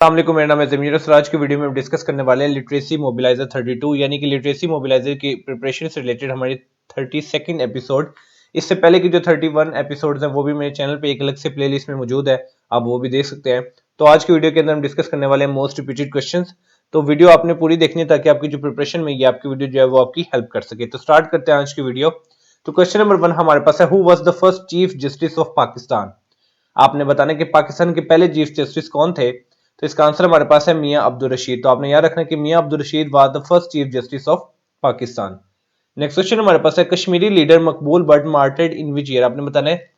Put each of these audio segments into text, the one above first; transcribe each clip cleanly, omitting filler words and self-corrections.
अस्सलाम, मेरा नाम है ज़मीर असराज। आज की वीडियो में हम डिस्कस करने वाले हैं लिटरेसी मोबिलाइजर 32 यानी कि लिटरेसी मोबिलाइजर की प्रिपरेशन से रिलेटेड हमारी 32nd एपिसोड। इससे पहले की जो 31 एपिसोड्स हैं वो भी मेरे चैनल पे एक अलग से प्लेलिस्ट में मौजूद है, आप वो भी देख सकते हैं। तो आज की वीडियो के अंदर हम डिस्कस करने वाले हैं मोस्ट रिपीटेड क्वेश्चंस। तो वीडियो आपने पूरी देखनी है ताकि आपकी जो प्रिपरेशन में ये आपकी वीडियो जो है वो आपकी हेल्प कर सके। तो स्टार्ट करते हैं आज की वीडियो। तो क्वेश्चन नंबर 1 हमारे पास है, who was the first chief justice of Pakistan. आपने बताना कि पाकिस्तान के पहले चीफ जस्टिस कौन थे। तो इसका आंसर हमारे पास है मियां अब्दुल रशीद। तो आपने याद रखना कि Mian Abdul Rashid was the first chief justice of Pakistan. Next question हमारे पास है, Kashmiri leader Maqbool Bhat martyred in which year. आपने बताना है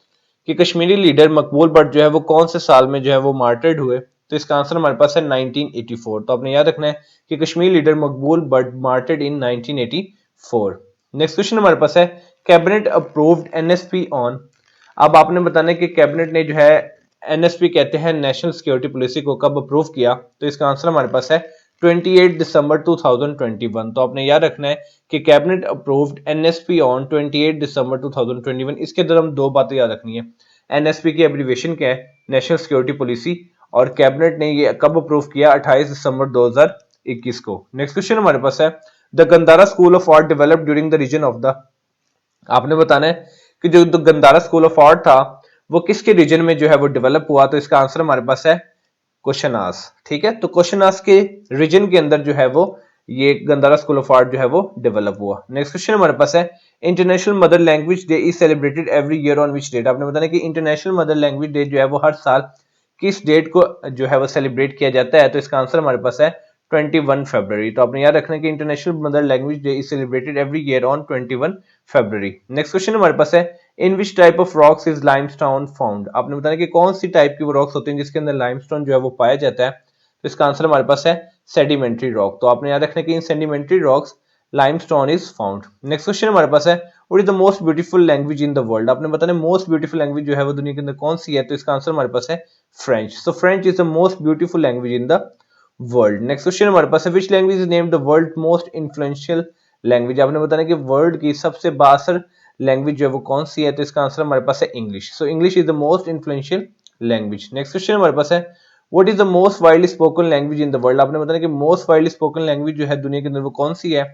कि कश्मीरी लीडर मकबूल भट्ट जो है वो कौन से साल में जो है वो मार्टर्ड हुए। तो इसका आंसर हमारे पास है 1984। तो आपने याद रखना है कि कश्मीरी लीडर मकबूल भट्ट मार्टर्ड इन 1984। नेक्स्ट क्वेश्चन हमारे पास है, कैबिनेट अप्रूव्ड एनएसपी ऑन। अब आपने बताना है कि कैबिनेट ने जो है एनएसपी कहते हैं नेशनल सिक्योरिटी पॉलिसी को कब अप्रूव किया। तो इसका आंसर हमारे पास है 28 दिसंबर 2021। तो आपने याद रखना है कि कैबिनेट अप्रूव्ड एनएसपी ऑन 28 दिसंबर 2021। इसके अंदर हम दो बातें याद रखनी है, एनएसपी की एब्रीविएशन क्या है, नेशनल सिक्योरिटी पॉलिसी, और कैबिनेट ने ये कब अप्रूव किया, 28 दिसंबर 2021 को। नेक्स्ट क्वेश्चन हमारे पास है, the Gandhara school of art developed during the region of the. आपने बताना है कि जो गंदारा स्कूल ऑफ आर्ट था वो किसके रीजन में जो है वो डेवलप हुआ। तो इसका आंसर हमारे पास है कोशनास। ठीक है, तो कोशनास के रीजन के अंदर जो है वो ये गंदारा स्कूल ऑफ आर्ट जो है वो डेवलप हुआ। नेक्स्ट क्वेश्चन हमारे पास है, international mother language day is celebrated every year on which date. आपने बताना कि इंटरनेशनल मदर लैंग्वेज डे जो है वो हर साल किस डेट को जो है वो सेलिब्रेट किया जाता है। तो इसका आंसर हमारे पास है 21 फरवरी। तो आपने याद रखना कि international mother language day is celebrated every year on 21 फरवरी। नेक्स्ट क्वेश्चन हमारे पास है, in which type of rocks is limestone found. आपने बताना कि कौन सी टाइप की वो रॉक्स होते हैं जिसके अंदर लाइमस्टोन जो है वो पाया जाता है। तो इसका आंसर हमारे पास है सेडिमेंट्री रॉक। तो आपने याद रखना कि इन sedimentary rocks limestone is found. Next question हमारे पास है, what is the most beautiful language in the world. आपने बताना मोस्ट ब्यूटीफुल लैंग्वेज जो है वो दुनिया के अंदर कौन सी है। तो इसका आंसर हमारे पास है French. So French is the most beautiful language in the world. Next question हमारे पास है, which language is named the world most influential language. आपने बताना कि वर्ल्ड की सबसे बासर लैंग्वेज जो है वो कौन सी है। तो इसका आंसर हमारे पास है English. So English is the most influential language. Next question हमारे पास है, what is the most widely spoken language in the world. आपने बताना कि मोस्ट वाइडली स्पोकन लैंग्वेज जो है दुनिया के अंदर वो कौन सी है।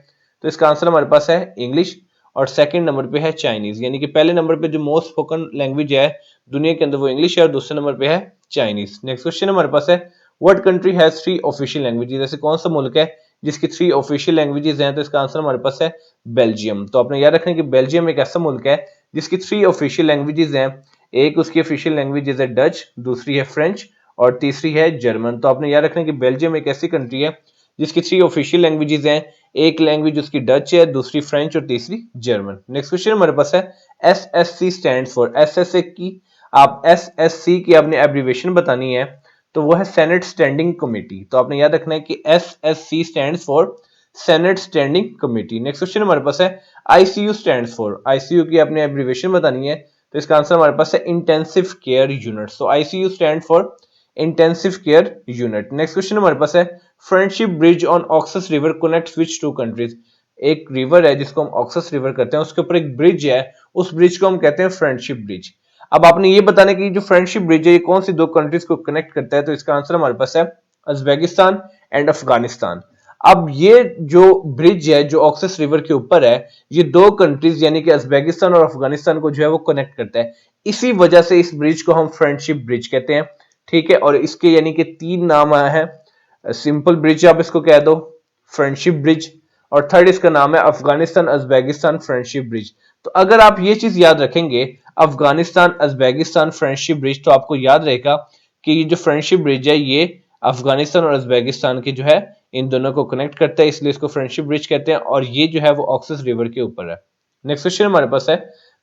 तो इसका आंसर हमारे पास है इंग्लिश, और सेकंड नंबर पे है चाइनीज। यानी कि पहले नंबर पे जो मोस्ट स्पोकन लैंग्वेज है दुनिया के अंदर वो इंग्लिश है, और दूसरे नंबर पे है चाइनीज। नेक्स्ट क्वेश्चन हमारे पास है, what country has 3 official languages. जैसे कौन सा मुल्क है जिसकी 3 ऑफिशियल लैंग्वेजेस हैं। तो इसका आंसर हमारे पास है बेल्जियम। तो आपने याद रखना कि बेल्जियम एक ऐसा मुल्क है जिसकी 3 ऑफिशियल लैंग्वेजेस हैं। एक उसकी ऑफिशियल लैंग्वेज है डच, दूसरी है फ्रेंच, और तीसरी है जर्मन। तो आपने याद रखना कि बेल्जियम एक ऐसी कंट्री है जिसकी 3 ऑफिशियल लैंग्वेजेस हैं। एक लैंग्वेज उसकी डच है, दूसरी फ्रेंच, और तीसरी जर्मन। नेक्स्ट क्वेश्चन हमारे पास है, एसएससी स्टैंड्स फॉर। एसएससी की आप एसएससी की आपने एब्रीविएशन बतानी है, तो वो है सेनेट स्टैंडिंग कमेटी। तो आपने याद रखना है कि SSC stands for senate standing committee. Next question हमारे पास है, आईसीयू स्टैंड्स फॉर। आईसीयू की आपने एब्रीविएशन बतानी है, तो इसका आंसर हमारे पास है intensive care unit. So ICU stand for intensive care unit. Next question हमारे पास है, friendship bridge on Oxus river connects which 2 countries. एक रिवर है जिसको हम ऑक्सस रिवर कहते हैं, उसके ऊपर एक ब्रिज है, उस ब्रिज को हम कहते हैं फ्रेंडशिप ब्रिज। अब आपने ये बताना कि जो फ्रेंडशिप ब्रिज है ये कौन सी 2 कंट्रीज को कनेक्ट करता है। तो इसका आंसर हमारे पास है उज्बेकिस्तान एंड अफगानिस्तान। अब ये जो ब्रिज है जो ऑक्सस रिवर के ऊपर है, ये 2 कंट्रीज यानी कि उज्बेकिस्तान और अफगानिस्तान को जो है वो कनेक्ट करता है। इसी वजह से इस ब्रिज को हम फ्रेंडशिप ब्रिज कहते हैं। ठीक है, और इसके यानी कि 3 नाम आया है, सिंपल ब्रिज आप इसको कह दो, फ्रेंडशिप ब्रिज, और थर्ड इसका नाम है अफगानिस्तान उज्बेकिस्तान फ्रेंडशिप ब्रिज। तो अगर आप ये चीज याद रखेंगे, अफगानिस्तान उज्बेकिस्तान फ्रेंडशिप ब्रिज, तो आपको याद रहेगा कि ये जो फ्रेंडशिप ब्रिज है ये अफगानिस्तान और उज्बेकिस्तान की जो है इन दोनों को कनेक्ट करता है, इसलिए इसको फ्रेंडशिप ब्रिज कहते हैं, और ये जो है वो ऑक्सस रिवर के ऊपर है। नेक्स्ट क्वेश्चन हमारे पास है,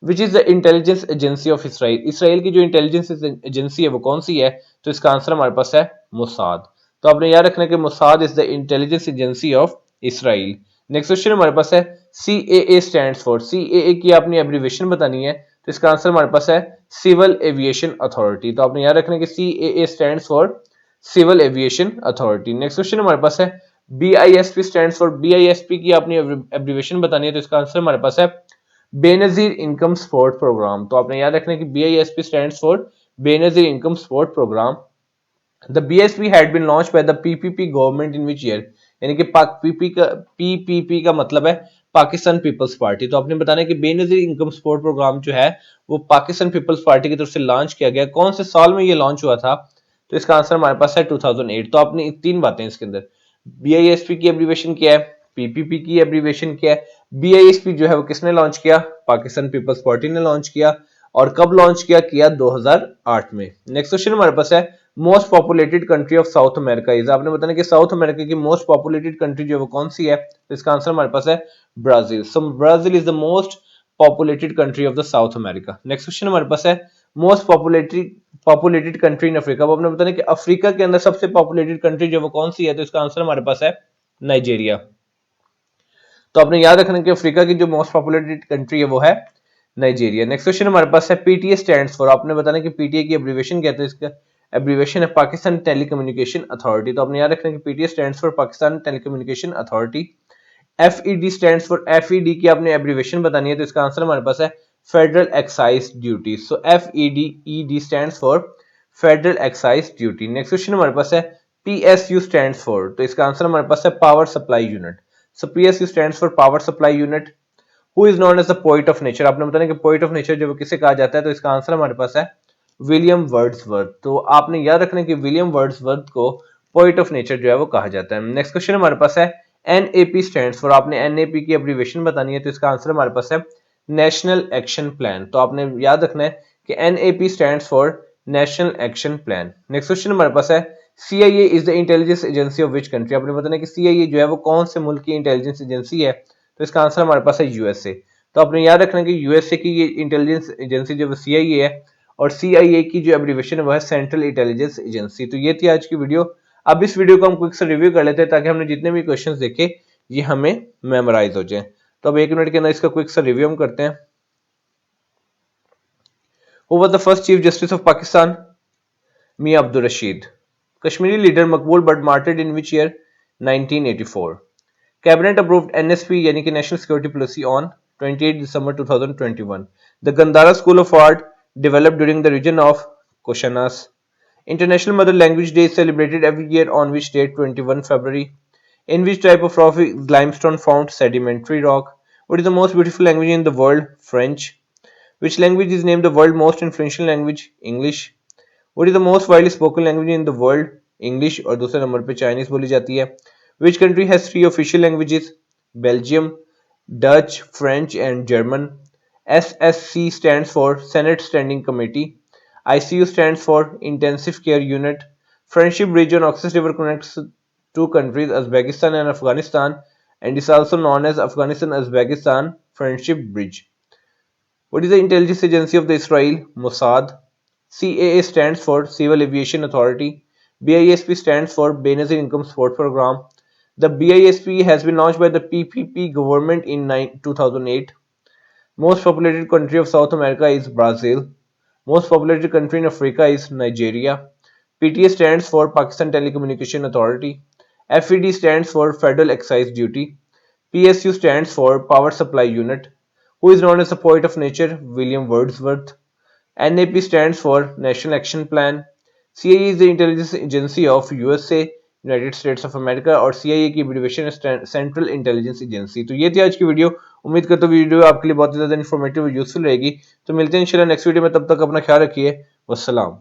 which is the intelligence agency of Israel. Israel की जो इंटेलिजेंस एजेंसी है वो कौन सी है। तो इसका आंसर हमारे पास है मोसाद। तो आपने याद रखना कि Mossad is the intelligence agency of Israel. Next question हमारे पास है, सीएए स्टैंड्स फॉर। सीएए की आपने एब्रीविएशन बतानी है, तो इसका आंसर हमारे पास है सिविल एविएशन अथॉरिटी। तो आपने याद रखना कि CAA stands for civil aviation authority. Next question हमारे पास है, बीआईएसपी स्टैंड्स फॉर। बीआईएसपी की आपने एब्रीविएशन बतानी है, तो इसका आंसर हमारे पास है बेनजीर इनकम सपोर्ट प्रोग्राम। तो आपने याद रखना कि BISP stands for Benazir income support programme. The BSP had been launch by the PPP government in which year, यानी कि PPP का मतलब है पाकिस्तान पीपल्स पार्टी। तो आपने बताना है कि बेनजीर इनकम सपोर्ट प्रोग्राम जो है वो पाकिस्तान पीपल्स पार्टी की तरफ से लॉन्च किया गया, कौन से साल में ये लॉन्च हुआ था? तो इसका आंसर हमारे पास है 2008। तो आपने तीन बातें इसके अंदर, BISP की एब्रीवेशन क्या है, PPP की एब्रीवेशन क्या है। BISP जो है वो किसने लॉन्च किया? पाकिस्तान पीपल्स पार्टी ने लॉन्च किया। और कब लॉन्च किया 2008 में। नेक्स्ट क्वेश्चन हमारे पास है most populated country of south America is, आपने बताना कि साउथ अमेरिका की मोस्ट पॉपुलेटेड कंट्री जो है वो कौन सी है? तो इसका आंसर हमारे पास है Brazil. So Brazil is the most populated country of the south America. Next question हमारे पास है most populated country in Africa, वो आपने बताना कि अफ्रीका के अंदर सबसे पॉपुलेटेड कंट्री जो वो कौन सी है? तो इसका आंसर हमारे पास है नाइजीरिया। तो आपने याद रखना कि अफ्रीका की जो मोस्ट पॉपुलेटेड कंट्री है वो है नाइजीरिया। नेक्स्ट क्वेश्चन हमारे पास है PTA स्टैंड्स फॉर, आपने बताना कि PTA की एब्रीवेशन क्या है? इसका एब्रीवेशन है पाकिस्तान टेलीकम्युनिकेशन अथॉरिटी। तो आपने याद रखना कि PTA stands for Pakistan telecommunication authority. FED stands for, FED की आपने एब्रीवेशन बतानी है, तो इसका आंसर हमारे पास है federal excise duty. So FED stands for federal excise duty. Next question हमारे पास है PSU स्टैंड्स फॉर, तो इसका आंसर हमारे पास है power supply unit. So PSU stands for power supply unit. Who is known as the poet of nature, आपने बताना कि पोइट ऑफ नेचर जो किसे कहा जाता है? तो इसका आंसर हमारे पास है विलियम वर्ड्सवर्थ। तो आपने याद रखना कि विलियम वर्ड्सवर्थ को पोइट ऑफ नेचर जो है वो कहा जाता है। नेक्स्ट क्वेश्चन हमारे पास है NAP स्टैंड्स फॉर, आपने NAP की एब्रीवेशन बतानी है, तो इसका आंसर हमारे पास है नेशनल एक्शन प्लान। तो आपने याद रखना है कि NAP stands for national action plan. Next question हमारे पास है CIA is the intelligence agency of which country, आपने बताना कि CIA जो है वो कौन से मुल्क की इंटेलिजेंस एजेंसी है? तो इसका आंसर हमारे पास है USA। तो आपने याद रखना कि USA की ये इंटेलिजेंस एजेंसी जो CIA है, और CIA की जो एब्रीवेशन है वो है सेंट्रल इंटेलिजेंस एजेंसी। तो ये थी आज की वीडियो। अब इस वीडियो को हम क्विक से रिव्यू कर लेते हैं ताकि हमने जितने भी क्वेश्चंस देखे ये हमें मेमोराइज हो जाए। तो अब 1 मिनट के अंदर इसका क्विक सा रिव्यू हम करते हैं। Who was the first chief justice of Pakistan? Mian Abdul Rashid. Kashmiri leader Maqbool Bhat martyred in which year? 1984। Cabinet approved NSP यानी कि national security policy on 28 December 2021. The Gandhara School of Art developed during the region of Koshanas. International Mother Language Day is celebrated every year on which date? 21 February. In which type of rock is limestone found? Sedimentary rock. What is the most beautiful language in the world? French. Which language is named the world's most influential language? English. What is the most widely spoken language in the world? English, और दूसरे number पे Chinese बोली जाती है। Which country has 3 official languages? Belgium, Dutch, French and German. SSC stands for Senate Standing Committee. ICU stands for Intensive Care Unit. Friendship Bridge on Oxus River connects two countries, Uzbekistan and Afghanistan, and is also known as Afghanistan-Uzbekistan Friendship Bridge. What is the intelligence agency of the Israel? Mossad. CAA stands for Civil Aviation Authority. BISP stands for Benazir Income Support Program. The BISP has been launched by the PPP government in 2008. Most populated country of South America is Brazil. Most populated country in Africa is Nigeria. PTA stands for Pakistan Telecommunication Authority. FED stands for Federal Excise Duty. PSU stands for Power Supply Unit. Who is known as the poet of nature? William Wordsworth. NAP stands for National Action Plan. CIA is the intelligence agency of USA, United states of America, और CIA की abbreviation है central intelligence agency. तो ये थी आज की video. उम्मीद करता हूं वीडियो आपके लिए बहुत ज़्यादा इन्फॉर्मेटिव और यूजफुल रहेगी। तो मिलते हैं इंशाल्लाह नेक्स्ट वीडियो में, तब तक अपना ख्याल रखिए। वस्सलाम।